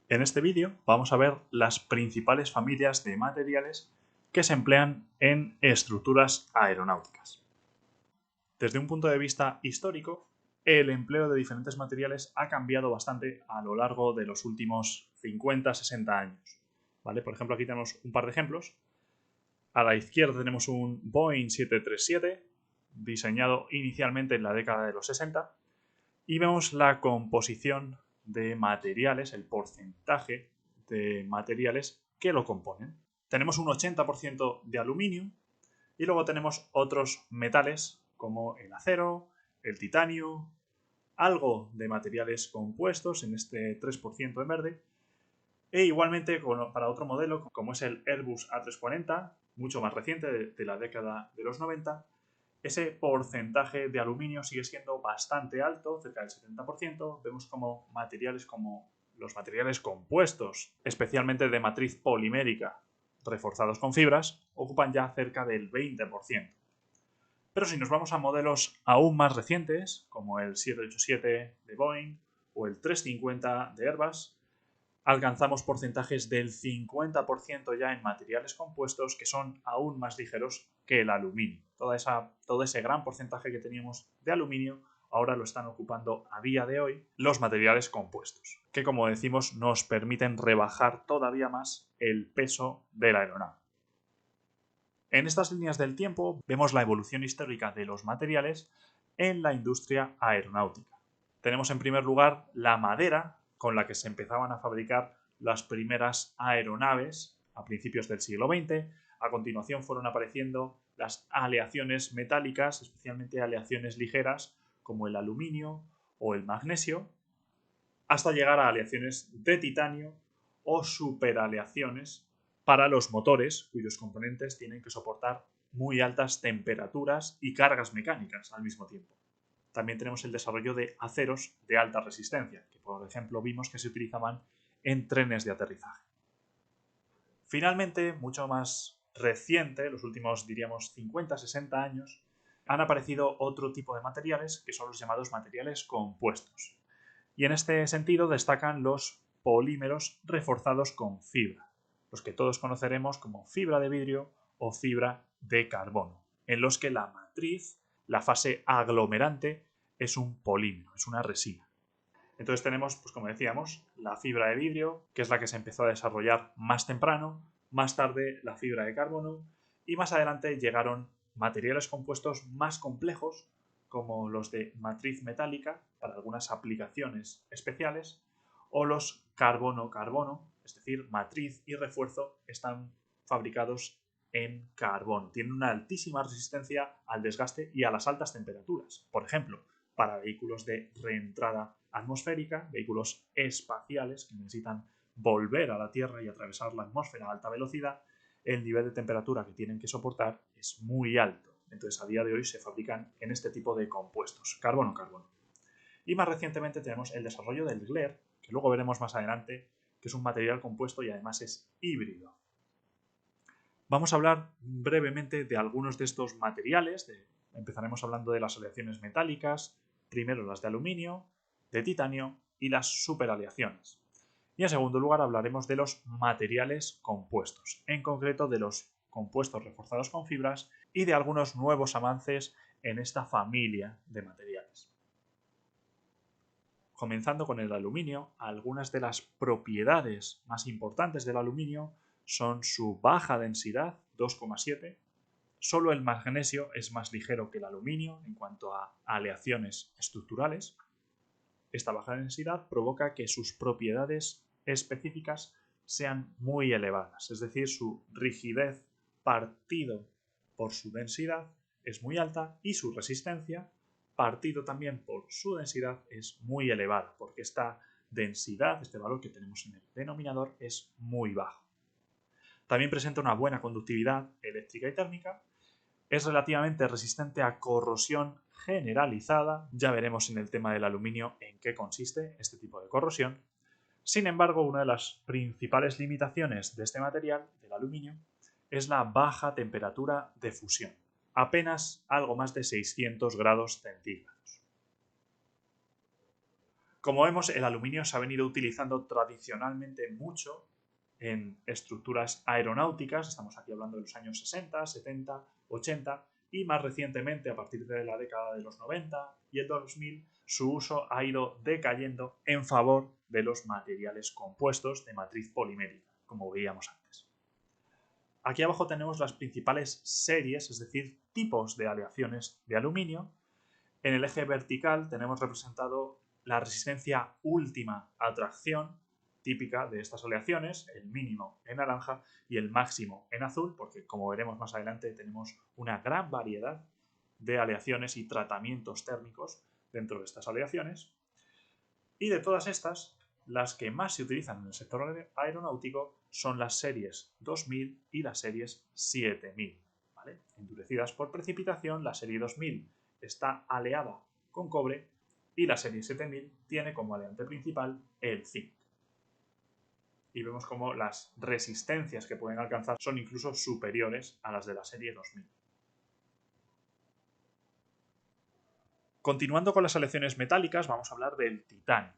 En este vídeo vamos a ver las principales familias de materiales que se emplean en estructuras aeronáuticas. Desde un punto de vista histórico, el empleo de diferentes materiales ha cambiado bastante a lo largo de los últimos 50-60 años. ¿Vale? Por ejemplo, aquí tenemos un par de ejemplos. A la izquierda tenemos un Boeing 737, diseñado inicialmente en la década de los 60, y vemos la composición de materiales, el porcentaje de materiales que lo componen. Tenemos un 80% de aluminio y luego tenemos otros metales como el acero, el titanio, algo de materiales compuestos en este 3% en verde, e igualmente para otro modelo como es el Airbus A340, mucho más reciente, de la década de los 90, ese porcentaje de aluminio sigue siendo bastante alto, cerca del 70%. Vemos como materiales como los materiales compuestos, especialmente de matriz polimérica, reforzados con fibras, ocupan ya cerca del 20%. Pero si nos vamos a modelos aún más recientes, como el 787 de Boeing o el 350 de Airbus, alcanzamos porcentajes del 50% ya en materiales compuestos que son aún más ligeros que el aluminio. Todo ese gran porcentaje que teníamos de aluminio ahora lo están ocupando a día de hoy los materiales compuestos, que como decimos nos permiten rebajar todavía más el peso de la aeronave. En estas líneas del tiempo vemos la evolución histórica de los materiales en la industria aeronáutica. Tenemos en primer lugar la madera, con la que se empezaban a fabricar las primeras aeronaves a principios del siglo XX. A continuación fueron apareciendo las aleaciones metálicas, especialmente aleaciones ligeras como el aluminio o el magnesio, hasta llegar a aleaciones de titanio o superaleaciones para los motores, cuyos componentes tienen que soportar muy altas temperaturas y cargas mecánicas al mismo tiempo. También tenemos el desarrollo de aceros de alta resistencia, que por ejemplo vimos que se utilizaban en trenes de aterrizaje. Finalmente, mucho más reciente, los últimos diríamos 50-60 años, han aparecido otro tipo de materiales que son los llamados materiales compuestos. Y en este sentido destacan los polímeros reforzados con fibra, los que todos conoceremos como fibra de vidrio o fibra de carbono, en los que la matriz, la fase aglomerante, es un polímero, es una resina. Entonces tenemos, pues como decíamos, la fibra de vidrio, que es la que se empezó a desarrollar más temprano, más tarde la fibra de carbono, y más adelante llegaron materiales compuestos más complejos, como los de matriz metálica, para algunas aplicaciones especiales, o los carbono-carbono, es decir, matriz y refuerzo están fabricados en carbono. Tienen una altísima resistencia al desgaste y a las altas temperaturas. Por ejemplo, para vehículos de reentrada atmosférica, vehículos espaciales que necesitan volver a la Tierra y atravesar la atmósfera a alta velocidad, el nivel de temperatura que tienen que soportar es muy alto. Entonces, a día de hoy se fabrican en este tipo de compuestos, carbono-carbono. Y más recientemente tenemos el desarrollo del GLER, que luego veremos más adelante, que es un material compuesto y además es híbrido. Vamos a hablar brevemente de algunos de estos materiales. Empezaremos hablando de las aleaciones metálicas, primero las de aluminio, de titanio y las superaleaciones. Y en segundo lugar hablaremos de los materiales compuestos, en concreto de los compuestos reforzados con fibras y de algunos nuevos avances en esta familia de materiales. Comenzando con el aluminio, algunas de las propiedades más importantes del aluminio son su baja densidad, 2,7. Solo el magnesio es más ligero que el aluminio en cuanto a aleaciones estructurales. Esta baja densidad provoca que sus propiedades específicas sean muy elevadas, es decir, su rigidez partido por su densidad es muy alta y su resistencia partido también por su densidad es muy elevada, porque esta densidad, este valor que tenemos en el denominador, es muy bajo. También presenta una buena conductividad eléctrica y térmica. Es relativamente resistente a corrosión generalizada. Ya veremos en el tema del aluminio en qué consiste este tipo de corrosión. Sin embargo, una de las principales limitaciones de este material, del aluminio, es la baja temperatura de fusión, apenas algo más de 600 grados centígrados. Como vemos, el aluminio se ha venido utilizando tradicionalmente mucho en estructuras aeronáuticas, estamos aquí hablando de los años 60, 70, 80, y más recientemente, a partir de la década de los 90 y el 2000, su uso ha ido decayendo en favor de los materiales compuestos de matriz polimérica, como veíamos antes. Aquí abajo tenemos las principales series, es decir, tipos de aleaciones de aluminio. En el eje vertical tenemos representado la resistencia última a tracción, típica de estas aleaciones, el mínimo en naranja y el máximo en azul, porque como veremos más adelante tenemos una gran variedad de aleaciones y tratamientos térmicos dentro de estas aleaciones. Y de todas estas, las que más se utilizan en el sector aeronáutico son las series 2000 y las series 7000. ¿Vale? Endurecidas por precipitación, la serie 2000 está aleada con cobre y la serie 7000 tiene como aleante principal el zinc. Y vemos como las resistencias que pueden alcanzar son incluso superiores a las de la serie 2000. Continuando con las aleaciones metálicas, vamos a hablar del titanio.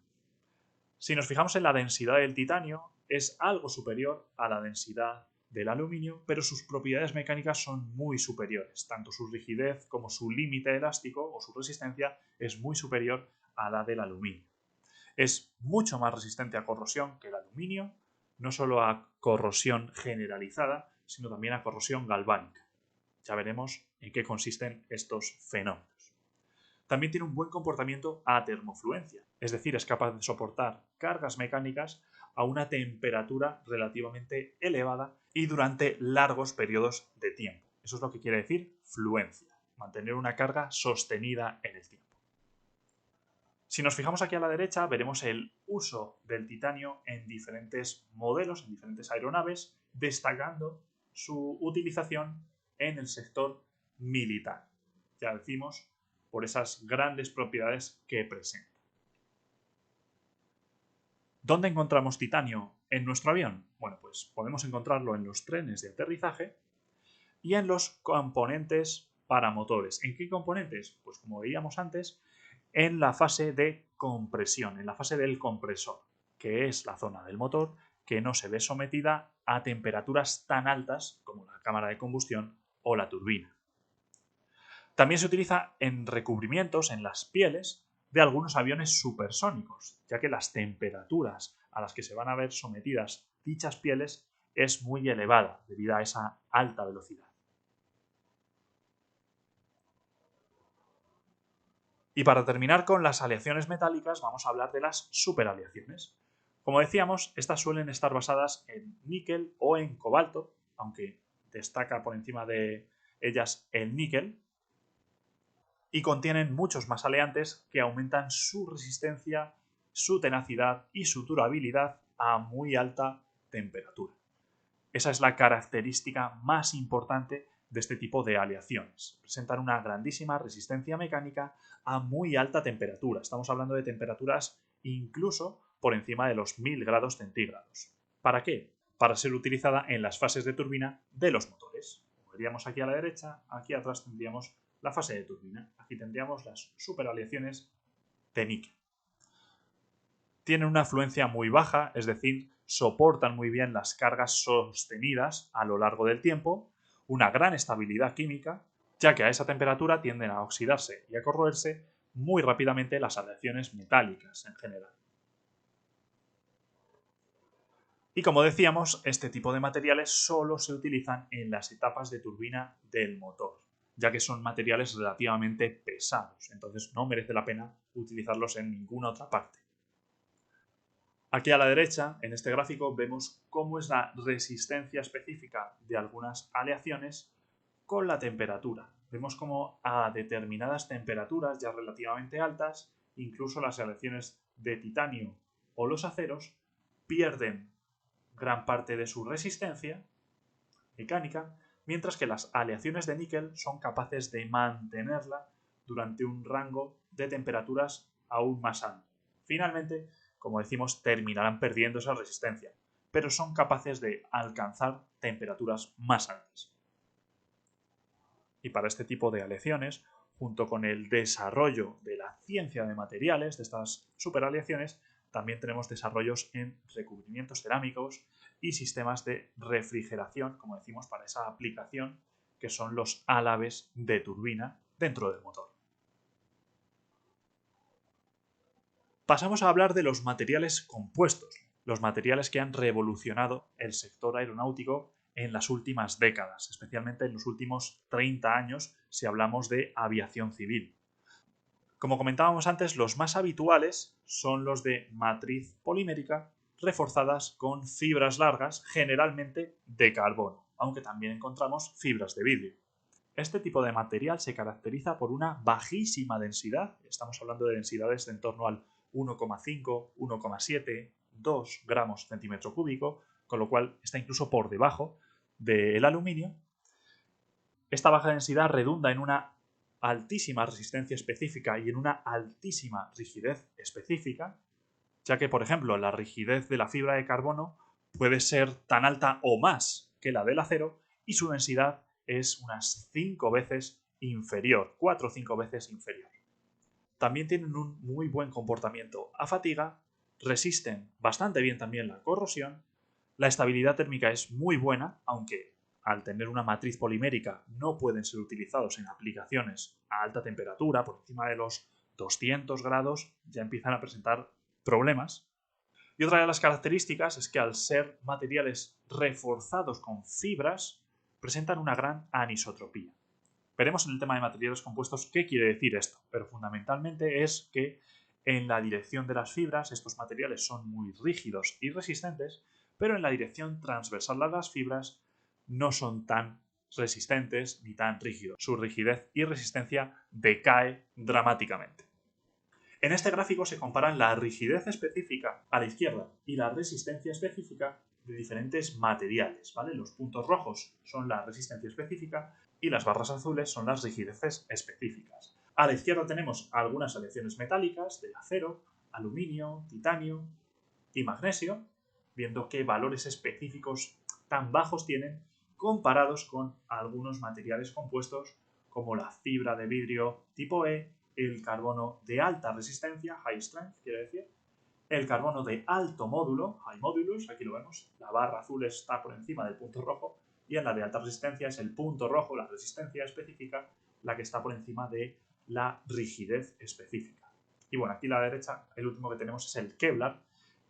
Si nos fijamos en la densidad del titanio, es algo superior a la densidad del aluminio, pero sus propiedades mecánicas son muy superiores. Tanto su rigidez como su límite elástico o su resistencia es muy superior a la del aluminio. Es mucho más resistente a corrosión que el aluminio, no solo a corrosión generalizada, sino también a corrosión galvánica. Ya veremos en qué consisten estos fenómenos. También tiene un buen comportamiento a termofluencia, es decir, es capaz de soportar cargas mecánicas a una temperatura relativamente elevada y durante largos periodos de tiempo. Eso es lo que quiere decir fluencia, mantener una carga sostenida en el tiempo. Si nos fijamos aquí a la derecha, veremos el uso del titanio en diferentes modelos, en diferentes aeronaves, destacando su utilización en el sector militar. Ya decimos, por esas grandes propiedades que presenta. ¿Dónde encontramos titanio en nuestro avión? Bueno, pues podemos encontrarlo en los trenes de aterrizaje y en los componentes para motores. ¿En qué componentes? Pues como veíamos antes, en la fase de compresión, en la fase del compresor, que es la zona del motor que no se ve sometida a temperaturas tan altas como la cámara de combustión o la turbina. También se utiliza en recubrimientos, en las pieles de algunos aviones supersónicos, ya que las temperaturas a las que se van a ver sometidas dichas pieles es muy elevada debido a esa alta velocidad. Y para terminar con las aleaciones metálicas vamos a hablar de las superaleaciones. Como decíamos, estas suelen estar basadas en níquel o en cobalto, aunque destaca por encima de ellas el níquel, y contienen muchos más aleantes que aumentan su resistencia, su tenacidad y su durabilidad a muy alta temperatura. Esa es la característica más importante de este tipo de aleaciones. Presentan una grandísima resistencia mecánica a muy alta temperatura. Estamos hablando de temperaturas incluso por encima de los 1000 grados centígrados. ¿Para qué? Para ser utilizada en las fases de turbina de los motores. Como veríamos aquí a la derecha, aquí atrás tendríamos la fase de turbina. Aquí tendríamos las superaleaciones de níquel. Tienen una fluencia muy baja, es decir, soportan muy bien las cargas sostenidas a lo largo del tiempo, una gran estabilidad química, ya que a esa temperatura tienden a oxidarse y a corroerse muy rápidamente las aleaciones metálicas en general. Y como decíamos, este tipo de materiales solo se utilizan en las etapas de turbina del motor, ya que son materiales relativamente pesados, entonces no merece la pena utilizarlos en ninguna otra parte. Aquí a la derecha, en este gráfico, vemos cómo es la resistencia específica de algunas aleaciones con la temperatura. Vemos cómo a determinadas temperaturas ya relativamente altas, incluso las aleaciones de titanio o los aceros pierden gran parte de su resistencia mecánica, mientras que las aleaciones de níquel son capaces de mantenerla durante un rango de temperaturas aún más alto. Finalmente, como decimos, terminarán perdiendo esa resistencia, pero son capaces de alcanzar temperaturas más altas. Y para este tipo de aleaciones, junto con el desarrollo de la ciencia de materiales, de estas superaleaciones, también tenemos desarrollos en recubrimientos cerámicos y sistemas de refrigeración, como decimos, para esa aplicación que son los álabes de turbina dentro del motor. Pasamos a hablar de los materiales compuestos, los materiales que han revolucionado el sector aeronáutico en las últimas décadas, especialmente en los últimos 30 años si hablamos de aviación civil. Como comentábamos antes, los más habituales son los de matriz polimérica reforzadas con fibras largas, generalmente de carbono, aunque también encontramos fibras de vidrio. Este tipo de material se caracteriza por una bajísima densidad, estamos hablando de densidades de en torno al 1,5, 1,7, 2 gramos centímetro cúbico, con lo cual está incluso por debajo del aluminio. Esta baja densidad redunda en una altísima resistencia específica y en una altísima rigidez específica, ya que, por ejemplo, la rigidez de la fibra de carbono puede ser tan alta o más que la del acero y su densidad es unas 5 veces inferior, 4 o 5 veces inferior. También tienen un muy buen comportamiento a fatiga, resisten bastante bien también la corrosión, la estabilidad térmica es muy buena, aunque al tener una matriz polimérica no pueden ser utilizados en aplicaciones a alta temperatura, por encima de los 200 grados ya empiezan a presentar problemas. Y otra de las características es que al ser materiales reforzados con fibras, presentan una gran anisotropía. Veremos en el tema de materiales compuestos qué quiere decir esto, pero fundamentalmente es que en la dirección de las fibras estos materiales son muy rígidos y resistentes, pero en la dirección transversal de las fibras no son tan resistentes ni tan rígidos. Su rigidez y resistencia decae dramáticamente. En este gráfico se comparan la rigidez específica a la izquierda y la resistencia específica de diferentes materiales, ¿vale? Los puntos rojos son la resistencia específica y las barras azules son las rigideces específicas. A la izquierda tenemos algunas aleaciones metálicas de acero, aluminio, titanio y magnesio, viendo qué valores específicos tan bajos tienen comparados con algunos materiales compuestos como la fibra de vidrio tipo E, el carbono de alta resistencia, high strength quiere decir, el carbono de alto módulo, high modulus, aquí lo vemos, la barra azul está por encima del punto rojo, y en la de alta resistencia es el punto rojo, la resistencia específica, la que está por encima de la rigidez específica. Y bueno, aquí a la derecha el último que tenemos es el Kevlar,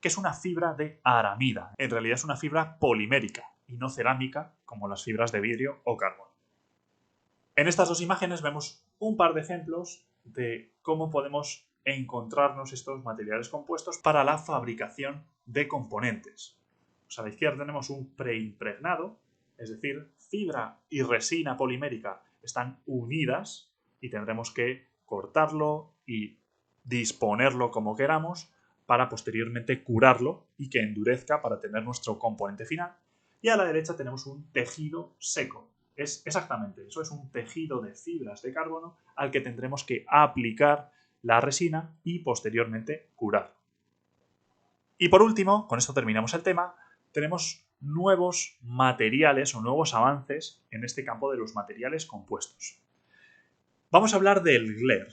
que es una fibra de aramida. En realidad es una fibra polimérica y no cerámica como las fibras de vidrio o carbono. En estas dos imágenes vemos un par de ejemplos de cómo podemos encontrarnos estos materiales compuestos para la fabricación de componentes. Pues a la izquierda tenemos un preimpregnado, es decir, fibra y resina polimérica están unidas y tendremos que cortarlo y disponerlo como queramos para posteriormente curarlo y que endurezca para tener nuestro componente final. Y a la derecha tenemos un tejido seco. Es exactamente eso, es un tejido de fibras de carbono al que tendremos que aplicar la resina y posteriormente curar. Y por último, con esto terminamos el tema, tenemos nuevos materiales o nuevos avances en este campo de los materiales compuestos. Vamos a hablar del GLER.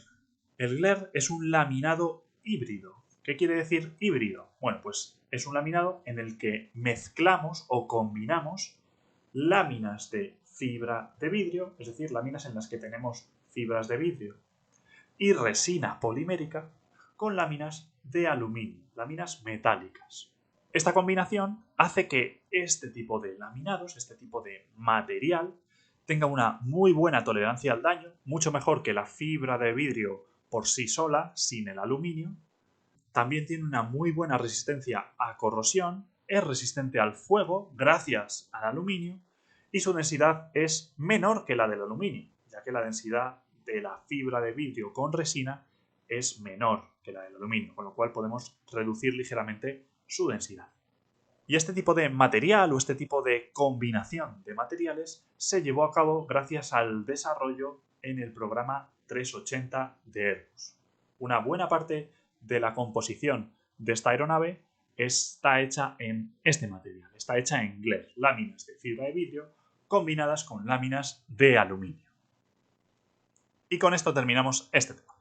El GLER es un laminado híbrido. ¿Qué quiere decir híbrido? Bueno, pues es un laminado en el que mezclamos o combinamos láminas de fibra de vidrio, es decir, láminas en las que tenemos fibras de vidrio y resina polimérica con láminas de aluminio, láminas metálicas. Esta combinación hace que este tipo de laminados, este tipo de material, tenga una muy buena tolerancia al daño, mucho mejor que la fibra de vidrio por sí sola, sin el aluminio. También tiene una muy buena resistencia a corrosión, es resistente al fuego gracias al aluminio y su densidad es menor que la del aluminio, ya que la densidad de la fibra de vidrio con resina es menor que la del aluminio, con lo cual podemos reducir ligeramente su densidad. Y este tipo de material o este tipo de combinación de materiales se llevó a cabo gracias al desarrollo en el programa 380 de Airbus. Una buena parte de la composición de esta aeronave está hecha en este material, está hecha en GLER, láminas de fibra de vidrio combinadas con láminas de aluminio. Y con esto terminamos este tema.